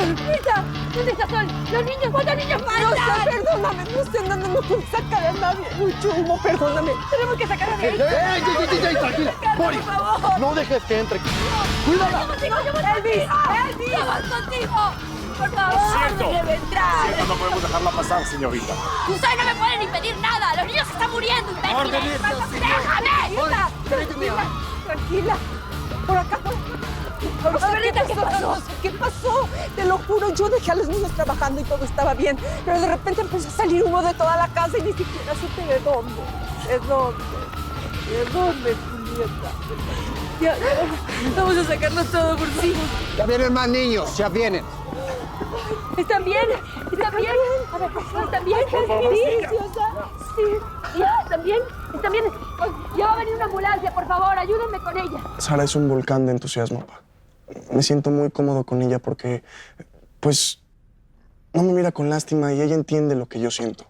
¡Rita! ¿Dónde está Sol? ¡Los niños! ¿Cuántos niños faltan? No sé, perdóname, no sé, no puedo sacar a nadie. Mucho humo, perdóname. Tenemos que sacar a David. Tranquila. Mori, por favor. no dejes que entre. ¡Cuídala! ¡Elvis! ¡Vamos contigo! ¡Por favor! Siento. ¡No debe entrar! Siento, no podemos dejarla pasar, señorita. ¡Ustedes no me pueden impedir nada! ¡Los niños se están muriendo, imbéciles! ¡Déjame! Tranquila. Por acá, por acá. No sé Abuelita, ¿qué pasó? No sé qué pasó. Te lo juro, yo dejé a los niños trabajando y todo estaba bien. Pero de repente empezó a salir humo de toda la casa y ni siquiera supe de dónde. ¿De dónde? ¿De dónde, Julieta? Ya, vamos a sacarlo todo por sí. Ya vienen más niños, ya vienen. ¿Están bien? ¿Están bien? A ver, ¿están bien? Sí. ¿Ya? ¿Están bien? ¿Están bien? Ya va a venir una ambulancia, por favor, ayúdenme con ella. Sara es un volcán de entusiasmo, pa. Me siento muy cómodo con ella porque, pues, no me mira con lástima y ella entiende lo que yo siento.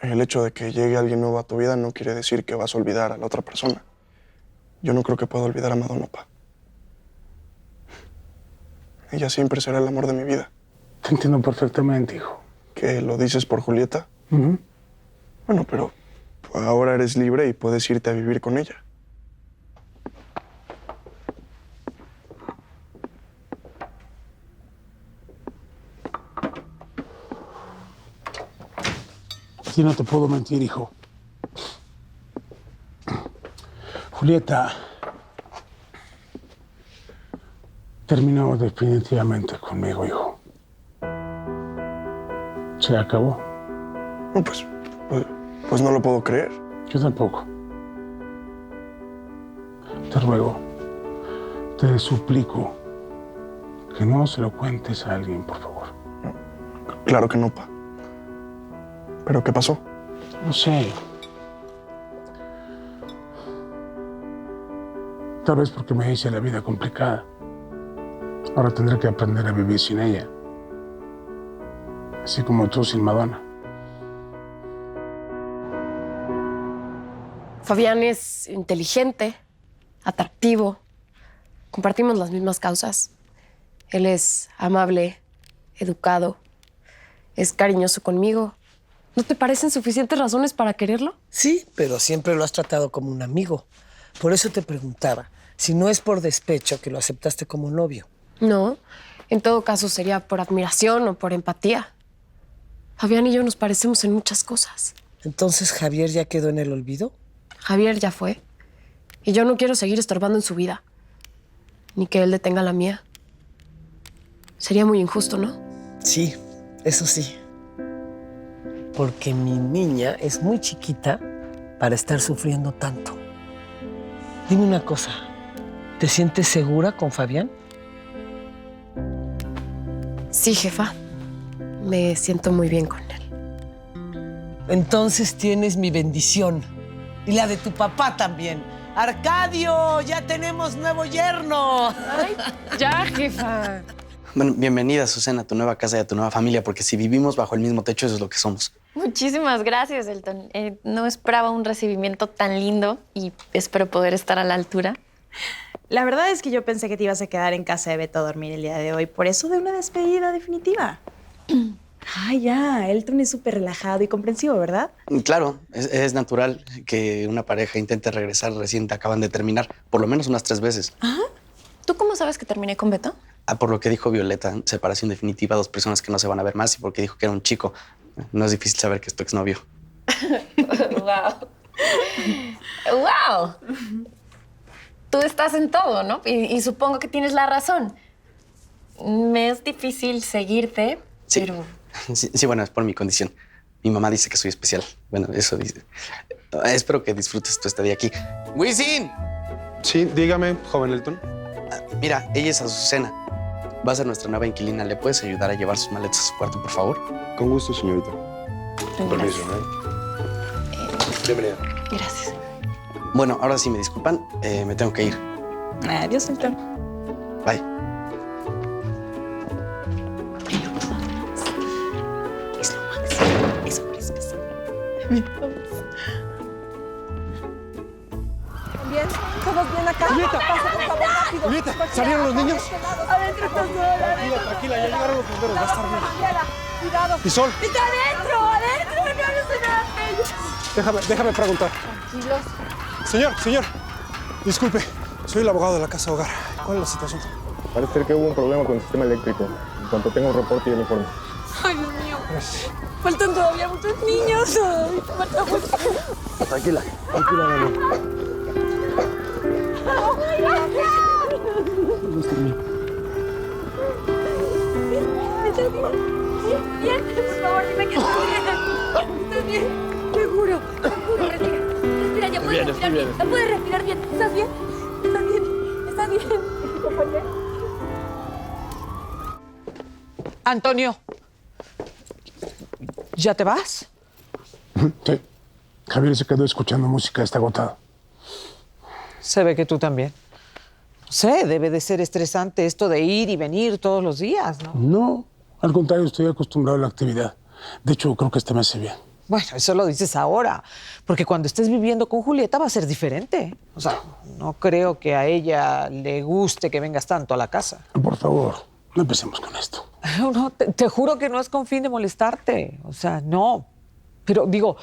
El hecho de que llegue alguien nuevo a tu vida no quiere decir que vas a olvidar a la otra persona. Yo no creo que pueda olvidar a Madonna, pa. Ella siempre será el amor de mi vida. Te entiendo perfectamente, hijo. ¿Qué, lo dices por Julieta? Bueno, pero ahora eres libre y puedes irte a vivir con ella. Sí, no te puedo mentir, hijo. Julieta terminó definitivamente conmigo, hijo. Se acabó. No, pues no lo puedo creer. Yo tampoco. Te ruego, te suplico que no se lo cuentes a alguien, por favor. Claro que no, pa. ¿Pero qué pasó? No sé. Tal vez porque me hice la vida complicada. Ahora tendré que aprender a vivir sin ella. Así como tú sin Madonna. Fabián es inteligente, atractivo. Compartimos las mismas causas. Él es amable, educado, es cariñoso conmigo. ¿No te parecen suficientes razones para quererlo? Sí, pero siempre lo has tratado como un amigo. Por eso te preguntaba, si no es por despecho que lo aceptaste como novio. No, en todo caso sería por admiración o por empatía. Fabián y yo nos parecemos en muchas cosas. Entonces, ¿Javier ya quedó en el olvido? Javier ya fue. Y yo no quiero seguir estorbando en su vida. Ni que él detenga la mía. Sería muy injusto, ¿no? Sí, eso sí. Porque mi niña es muy chiquita para estar sufriendo tanto. Dime una cosa, ¿te sientes segura con Fabián? Sí, jefa. Me siento muy bien con él. Entonces tienes mi bendición. Y la de tu papá también. ¡Arcadio! ¡Ya tenemos nuevo yerno! Ay, ya, jefa. Bueno, bienvenida, Susana, a tu nueva casa y a tu nueva familia, porque si vivimos bajo el mismo techo, eso es lo que somos. Muchísimas gracias, Elton. No esperaba un recibimiento tan lindo y espero poder estar a la altura. La verdad es que yo pensé que te ibas a quedar en casa de Beto a dormir el día de hoy, por eso de una despedida definitiva. Ay, ya, Elton es súper relajado y comprensivo, ¿verdad? Claro, es natural que una pareja intente regresar recién acaban de terminar, por lo menos unas 3 veces. Ajá. ¿Tú cómo sabes que terminé con Beto? Por lo que dijo Violeta, separación definitiva, 2 personas que no se van a ver más y porque dijo que era un chico. No es difícil saber que es tu exnovio. ¡Wow! ¡Wow! Tú estás en todo, ¿no? Y supongo que tienes la razón. Me es difícil seguirte, Sí. pero... Sí, bueno, es por mi condición. Mi mamá dice que soy especial. Bueno, eso dice. Espero que disfrutes tu estadía aquí. ¡Wisin! Sí, dígame, joven Elton. Mira, ella es Azucena. Va a ser nuestra nueva inquilina. ¿Le puedes ayudar a llevar sus maletas a su cuarto, por favor? Con gusto, señorita. Con permiso, Bienvenida. Gracias. Bueno, ahora sí me disculpan. Me tengo que ir. Adiós, Elton. Bye. ¿Bien? ¿Todos bien acá? Pasa, por favor. Julieta, ¿salieron los niños? Adentro está sola. Tranquila, ya llegaron los bomberos, va a estar bien. Cuidado. ¿Y Sol? ¡Está adentro! ¡Adentro! ¡No sé nada! Déjame preguntar. Tranquilos. Señor, disculpe. Soy el abogado de la casa hogar. ¿Cuál es la situación? Parece ser que hubo un problema con el sistema eléctrico. En cuanto tenga un reporte, yo le informo. Ay, Dios mío. Faltan todavía muchos niños. Ay, falta mucho. Tranquila, mi amor. Bien, por favor, dime que estás bien. ¿Estás bien? Seguro. Respira, ya puedes respirar bien. Ya puedes respirar bien. ¿Estás bien? ¿Estás bien? ¿Estás bien? Antonio, ¿ya te vas? Sí. Javier se quedó escuchando música, está agotado. Se ve que tú también. No sé, debe de ser estresante esto de ir y venir todos los días, ¿no? No, al contrario, estoy acostumbrado a la actividad. De hecho, creo que este me hace bien. Bueno, eso lo dices ahora, porque cuando estés viviendo con Julieta va a ser diferente. O sea, no creo que a ella le guste que vengas tanto a la casa. Por favor, no empecemos con esto. No, te juro que no es con fin de molestarte. O sea, no. Pero digo,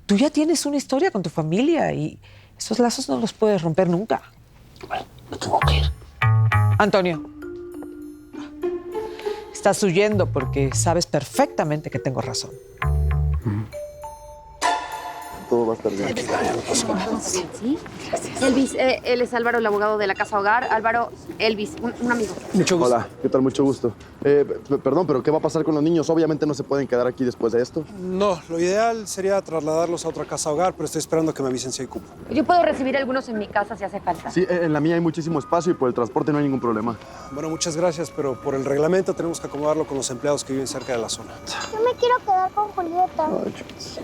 tú ya tienes una historia con tu familia y esos lazos no los puedes romper nunca. Bueno, me tengo que ir. Antonio, estás huyendo porque sabes perfectamente que tengo razón. Todo va a estar bien. ¿Sí? Gracias. Elvis, él es Álvaro, el abogado de la casa hogar. Álvaro, Elvis, un amigo. Mucho gusto. Hola, ¿qué tal? Mucho gusto. Perdón, pero ¿qué va a pasar con los niños? Obviamente no se pueden quedar aquí después de esto. No, lo ideal sería trasladarlos a otra casa hogar, pero estoy esperando que me avisen si hay cupo. Yo puedo recibir algunos en mi casa si hace falta. Sí, en la mía hay muchísimo espacio y por el transporte no hay ningún problema. Bueno, muchas gracias, pero por el reglamento tenemos que acomodarlo con los empleados que viven cerca de la zona. Yo me quiero quedar con Julieta.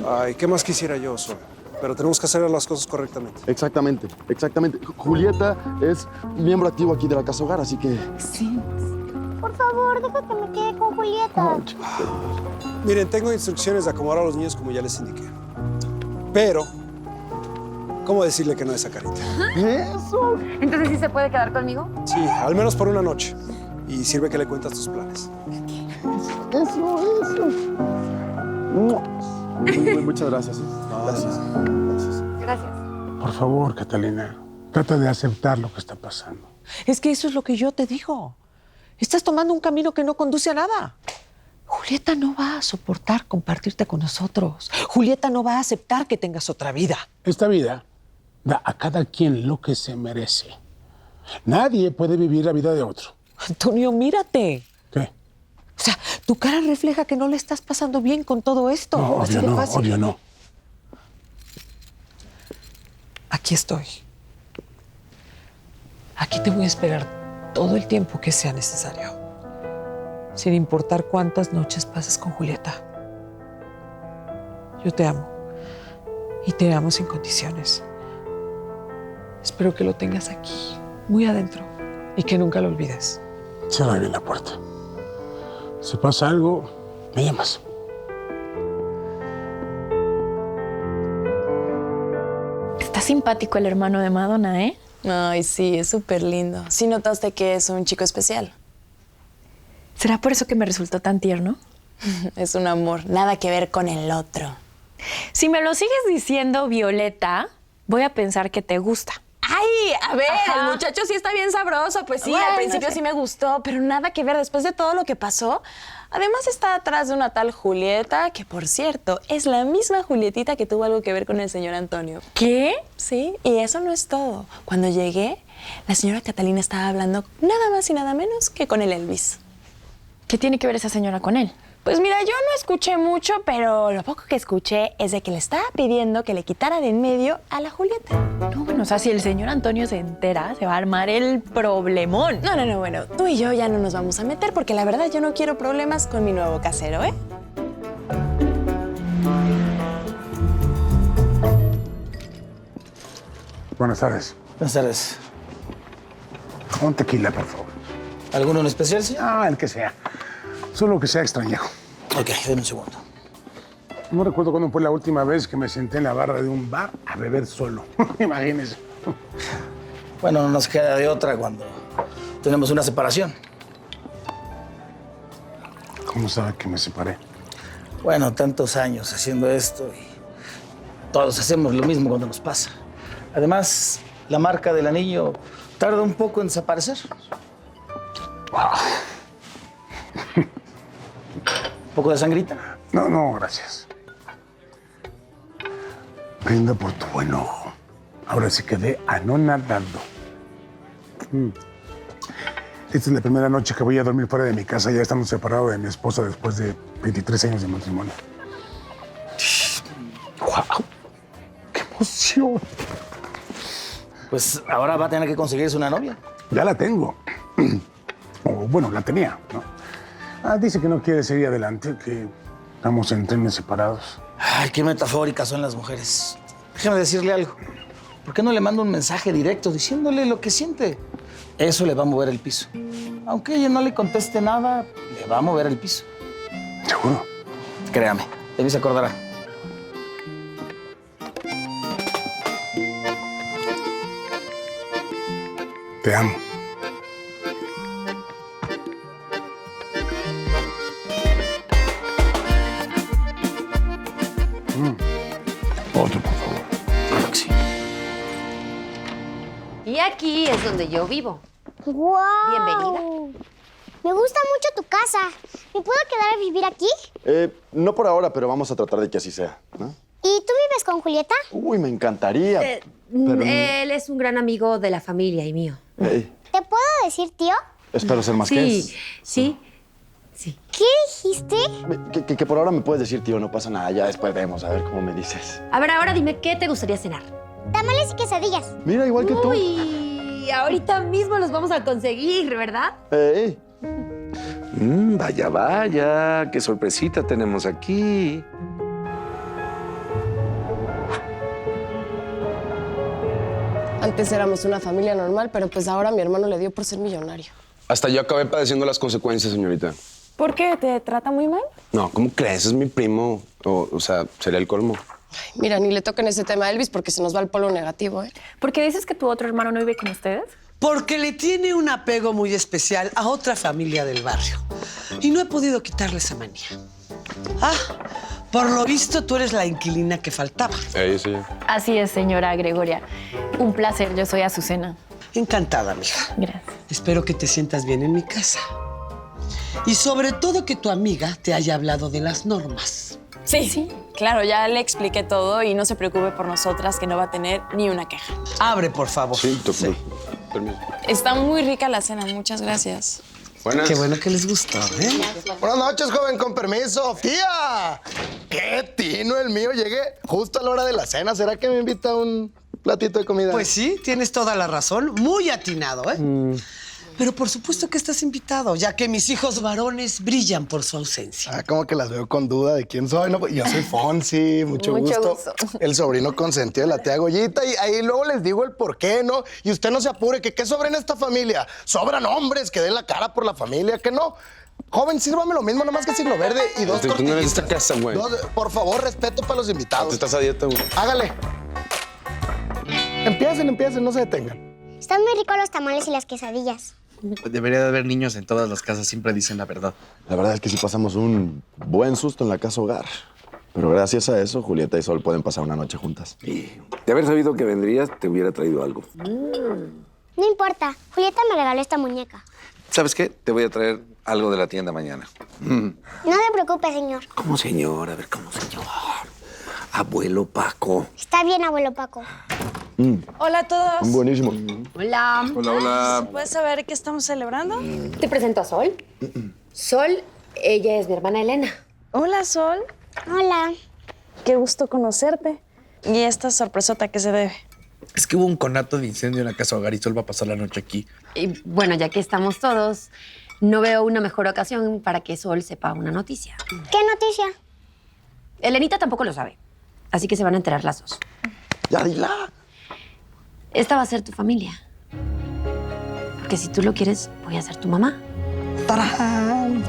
Ay, ¿qué más quisiera yo, Sol? Pero tenemos que hacer las cosas correctamente. Exactamente. Julieta es miembro activo aquí de la casa hogar, así que... Sí. Por favor, deja que me quede con Julieta. Miren, tengo instrucciones de acomodar a los niños como ya les indiqué. Pero, ¿cómo decirle que no a esa carita? ¡Eso! ¿Entonces sí se puede quedar conmigo? Sí, al menos por una noche. Y sirve que le cuentas tus planes. Eso. Muchas gracias. Gracias. Gracias. Por favor, Catalina, trata de aceptar lo que está pasando. Es que eso es lo que yo te digo. Estás tomando un camino que no conduce a nada. Julieta no va a soportar compartirte con nosotros. Julieta no va a aceptar que tengas otra vida. Esta vida da a cada quien lo que se merece. Nadie puede vivir la vida de otro. Antonio, mírate. ¿Qué? O sea, tu cara refleja que no le estás pasando bien con todo esto. No, Así de fácil. obvio no. Aquí estoy. Aquí te voy a esperar todo el tiempo que sea necesario. Sin importar cuántas noches pases con Julieta. Yo te amo. Y te amo sin condiciones. Espero que lo tengas aquí, muy adentro. Y que nunca lo olvides. Cierra bien la puerta. Si pasa algo, me llamas. Está simpático el hermano de Madonna, ¿eh? Ay, sí, es súper lindo. Sí notaste que es un chico especial. ¿Será por eso que me resultó tan tierno? Es un amor, nada que ver con el otro. Si me lo sigues diciendo, Violeta, voy a pensar que te gusta. Ay, a ver, Ajá. el muchacho sí está bien sabroso. Pues sí, Bueno, al principio sí. sí me gustó, pero nada que ver después de todo lo que pasó. Además está atrás de una tal Julieta, que por cierto, es la misma Julietita que tuvo algo que ver con el señor Antonio. ¿Qué? Sí, y eso no es todo. Cuando llegué, la señora Catalina estaba hablando nada más y nada menos que con el Elvis. ¿Qué tiene que ver esa señora con él? Pues mira, yo no escuché mucho, pero lo poco que escuché es de que le estaba pidiendo que le quitara de en medio a la Julieta. No, bueno, o sea, si el señor Antonio se entera, se va a armar el problemón. No, bueno, tú y yo ya no nos vamos a meter porque la verdad yo no quiero problemas con mi nuevo casero, ¿eh? Buenas tardes. Buenas tardes. Un tequila, por favor. ¿Alguno en especial, sí? Ah, el que sea. Solo que sea extrañejo. Ok, denme un segundo. No recuerdo cuándo fue la última vez que me senté en la barra de un bar a beber solo. Imagínese. Bueno, no nos queda de otra cuando tenemos una separación. ¿Cómo sabe que me separé? Bueno, tantos años haciendo esto y todos hacemos lo mismo cuando nos pasa. Además, la marca del anillo tarda un poco en desaparecer. ¿Un poco de sangrita? No, no, gracias. Brinda por tu buen ojo. Ahora sí quedé anonadado. Esta es la primera noche que voy a dormir fuera de mi casa, ya estando separado de mi esposa después de 23 años de matrimonio. ¡Wow! ¡Qué emoción! Pues ahora va a tener que conseguirse una novia. Ya la tengo. O bueno, la tenía, ¿no? Dice que no quiere seguir adelante, que estamos en trenes separados. Ay, qué metafóricas son las mujeres. Déjame decirle algo. ¿Por qué no le mando un mensaje directo diciéndole lo que siente? Eso le va a mover el piso. Aunque ella no le conteste nada, le va a mover el piso. ¿Seguro? Créame, de mí se acordará. Te amo. Otro, por favor. Claro que sí. Y aquí es donde yo vivo. ¡Guau! Bienvenida. Me gusta mucho tu casa. ¿Me puedo quedar a vivir aquí? No por ahora, pero vamos a tratar de que así sea, ¿no? ¿Y tú vives con Julieta? Uy, me encantaría. Él es un gran amigo de la familia y mío. Ey, ¿Te puedo decir tío? espero ser más que Sí, sí. ¿Qué dijiste? Que por ahora me puedes decir, tío, no pasa nada. Ya después vemos, a ver cómo me dices. A ver, ahora dime, ¿qué te gustaría cenar? Tamales y quesadillas. Mira, igual que tú. Uy, ahorita mismo los vamos a conseguir, ¿verdad? Ey. Vaya, vaya, qué sorpresita tenemos aquí. Antes éramos una familia normal, pero pues ahora mi hermano le dio por ser millonario. Hasta yo acabé padeciendo las consecuencias, señorita. ¿Por qué? ¿Te trata muy mal? No, ¿cómo crees? Es mi primo. O sea, sería el colmo. Mira, ni le toquen ese tema a Elvis porque se nos va el polo negativo, ¿eh? ¿Por qué dices que tu otro hermano no vive con ustedes? Porque le tiene un apego muy especial a otra familia del barrio. Y no he podido quitarle esa manía. Ah, por lo visto tú eres la inquilina que faltaba. Sí. Así es, señora Gregoria. Un placer, yo soy Azucena. Encantada, mija. Gracias. Espero que te sientas bien en mi casa. Y sobre todo que tu amiga te haya hablado de las normas. Sí, claro, ya le expliqué todo y no se preocupe por nosotras que no va a tener ni una queja. Abre, por favor. Sí, permiso. Está muy rica la cena, muchas gracias. Buenas. Qué bueno que les gustó, ¿eh? Buenas noches, joven, con permiso. ¡Tía! ¡Qué tino el mío! Llegué justo a la hora de la cena. ¿Será que me invita a un platito de comida? Pues sí, tienes toda la razón. Muy atinado, ¿eh? Pero por supuesto que estás invitado, ya que mis hijos varones brillan por su ausencia. Ah, como que las veo con duda de quién soy. No, yo soy Fonsi, mucho gusto. El sobrino consentido de la tía Goyita. Y ahí luego les digo el por qué, ¿no? Y usted no se apure, que qué sobra en esta familia. Sobran hombres que den la cara por la familia, que no. Joven, sírvame lo mismo, nomás que siglo verde y dos Tú no eres de esta casa, güey. Por favor, respeto para los invitados. Tú estás a dieta, güey. Hágale. Empiecen, no se detengan. Están muy ricos los tamales y las quesadillas. Debería de haber niños en todas las casas, siempre dicen la verdad. La verdad es que sí pasamos un buen susto en la casa hogar. Pero gracias a eso, Julieta y Sol pueden pasar una noche juntas. De haber sabido que vendrías, te hubiera traído algo. No importa, Julieta me regaló esta muñeca. ¿Sabes qué? Te voy a traer algo de la tienda mañana. No se preocupe, señor. ¿Cómo, señor? A ver, ¿cómo, señor? Abuelo Paco. Está bien, abuelo Paco. Hola a todos. Buenísimo. Hola. Hola. ¿Puedes saber qué estamos celebrando? Te presento a Sol. Sol, ella es mi hermana Elena. Hola, Sol. Hola. Qué gusto conocerte. ¿Y esta sorpresota qué se debe? Es que hubo un conato de incendio en la casa hogar y Sol va a pasar la noche aquí. Y bueno, ya que estamos todos, no veo una mejor ocasión para que Sol sepa una noticia. ¿Qué noticia? Elenita tampoco lo sabe, así que se van a enterar las dos. Ya dila. Esta va a ser tu familia. Porque si tú lo quieres, voy a ser tu mamá. ¡Tarán!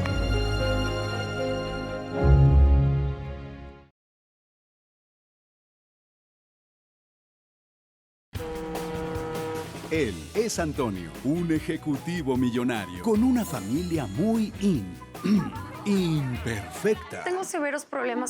Él es Antonio, un ejecutivo millonario con una familia muy imperfecta. Tengo severos problemas